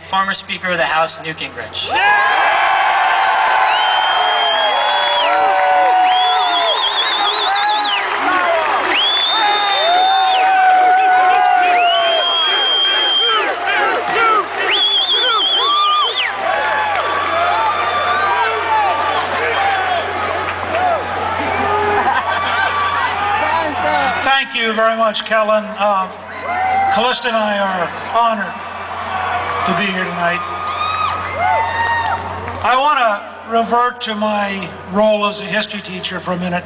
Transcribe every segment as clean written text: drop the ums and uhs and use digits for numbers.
former Speaker of the House, Newt Gingrich. Thank you very much, Kellen. Callista and I are honored to be here tonight. I want to revert to my role as a history teacher for a minute.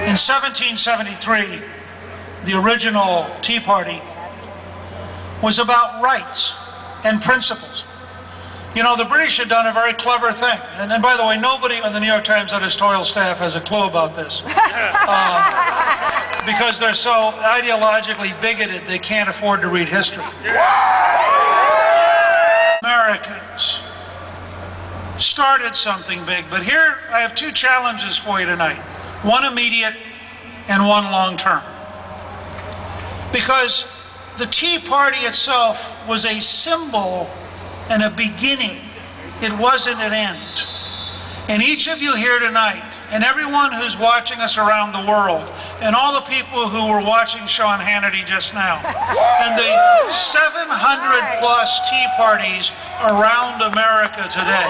In 1773, the original Tea Party was about rights and principles. You know, the British had done a very clever thing. And by the way, nobody on the New York Times editorial staff has a clue about this. Because they're so ideologically bigoted, they can't afford to read history. Americans started something big, but here I have two challenges for you tonight. One immediate and one long-term. Because the Tea Party itself was a symbol and a beginning. It wasn't an end. And each of you here tonight, and everyone who's watching us around the world, and all the people who were watching Sean Hannity just now, and the 700 plus Tea Parties around America today.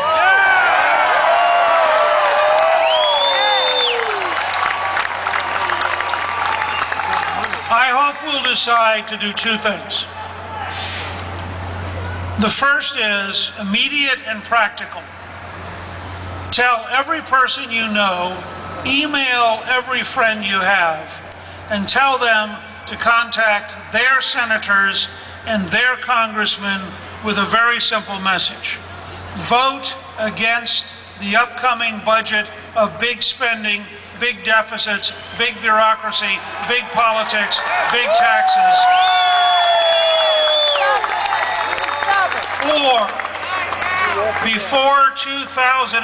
I hope we'll decide to do two things. The first is immediate and practical. Tell every person you know, email every friend you have, and tell them to contact their senators and their congressmen with a very simple message. Vote against the upcoming budget of big spending, big deficits, big bureaucracy, big politics, big taxes. Or, before 2009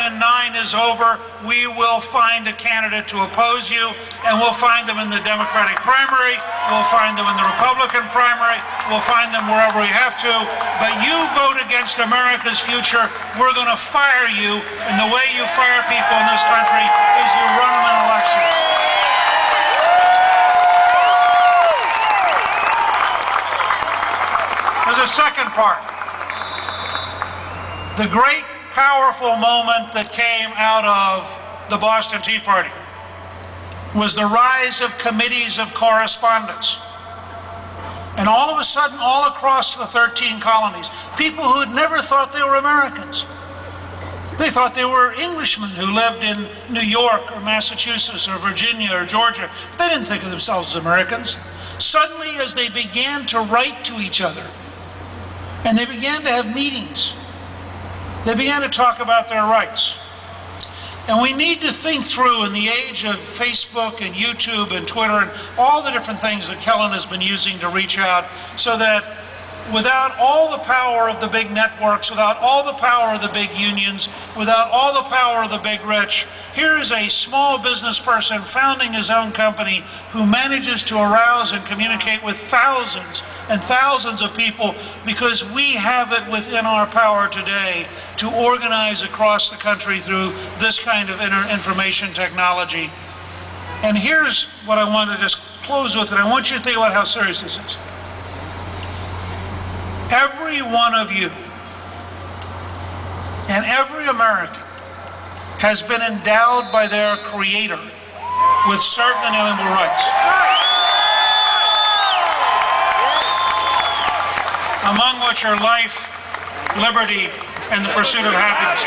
is over, we will find a candidate to oppose you, and we'll find them in the Democratic primary, we'll find them in the Republican primary, we'll find them wherever we have to, but you vote against America's future, we're going to fire you, and the way you fire people in this country is you run them in elections. There's a second part. The great, powerful moment that came out of the Boston Tea Party was the rise of committees of correspondence. And all of a sudden, all across the 13 colonies, people who had never thought they were Americans. They thought they were Englishmen who lived in New York or Massachusetts or Virginia or Georgia. They didn't think of themselves as Americans. Suddenly, as they began to write to each other, and they began to have meetings, they began to talk about their rights. And we need to think through, in the age of Facebook and YouTube and Twitter and all the different things that Kellen has been using to reach out, so that without all the power of the big networks, without all the power of the big unions, without all the power of the big rich, here is a small business person founding his own company who manages to arouse and communicate with thousands and thousands of people, because we have it within our power today to organize across the country through this kind of information technology. And here's what I want to just close with, and I want you to think about how serious this is. Every one of you and every American has been endowed by their Creator with certain inalienable rights, among which are life, liberty, and the pursuit of happiness.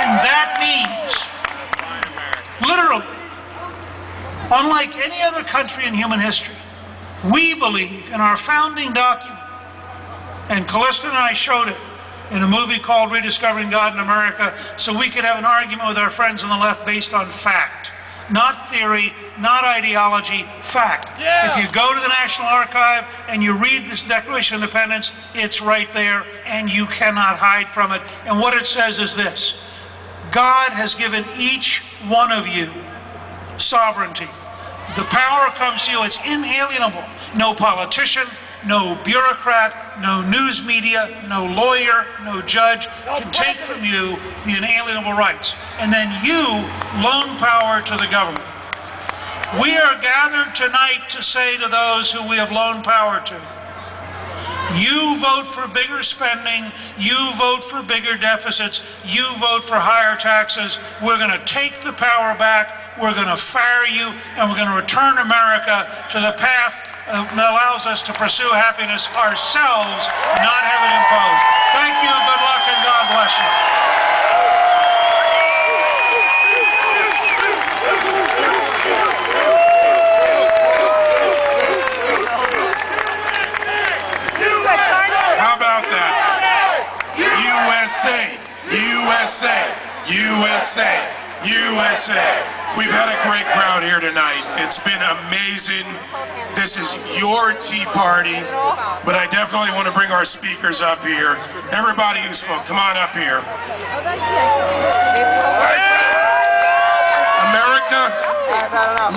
And that means, literally, unlike any other country in human history, we believe in our founding document, and Callista and I showed it in a movie called Rediscovering God in America, so we could have an argument with our friends on the left based on fact. Not theory, not ideology, fact. Yeah. If you go to the National Archive and you read this Declaration of Independence, it's right there, and you cannot hide from it. And what it says is this: God has given each one of you sovereignty. The power comes to you, it's inalienable. No politician, no bureaucrat, no news media, no lawyer, no judge can take from you the inalienable rights. And then you loan power to the government. We are gathered tonight to say to those who we have loaned power to, you vote for bigger spending, you vote for bigger deficits, you vote for higher taxes. We're going to take the power back, we're going to fire you, and we're going to return America to the path that allows us to pursue happiness ourselves, not have it imposed. Thank you, good luck, and God bless you. USA, USA, USA, USA. We've had a great crowd here tonight. It's been amazing. This is your Tea Party, but I definitely want to bring our speakers up here. Everybody who spoke, come on up here. America,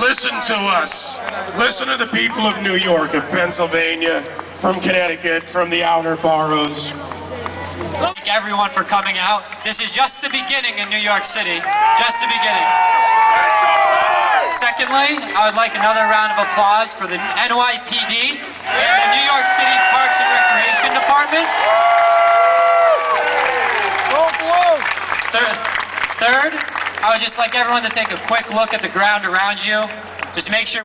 listen to us. Listen to the people of New York, of Pennsylvania, from Connecticut, from the outer boroughs. Thank everyone for coming out. This is just the beginning in New York City. Just the beginning. Secondly, I would like another round of applause for the NYPD and the New York City Parks and Recreation Department. Third, I would just like everyone to take a quick look at the ground around you. Just make sure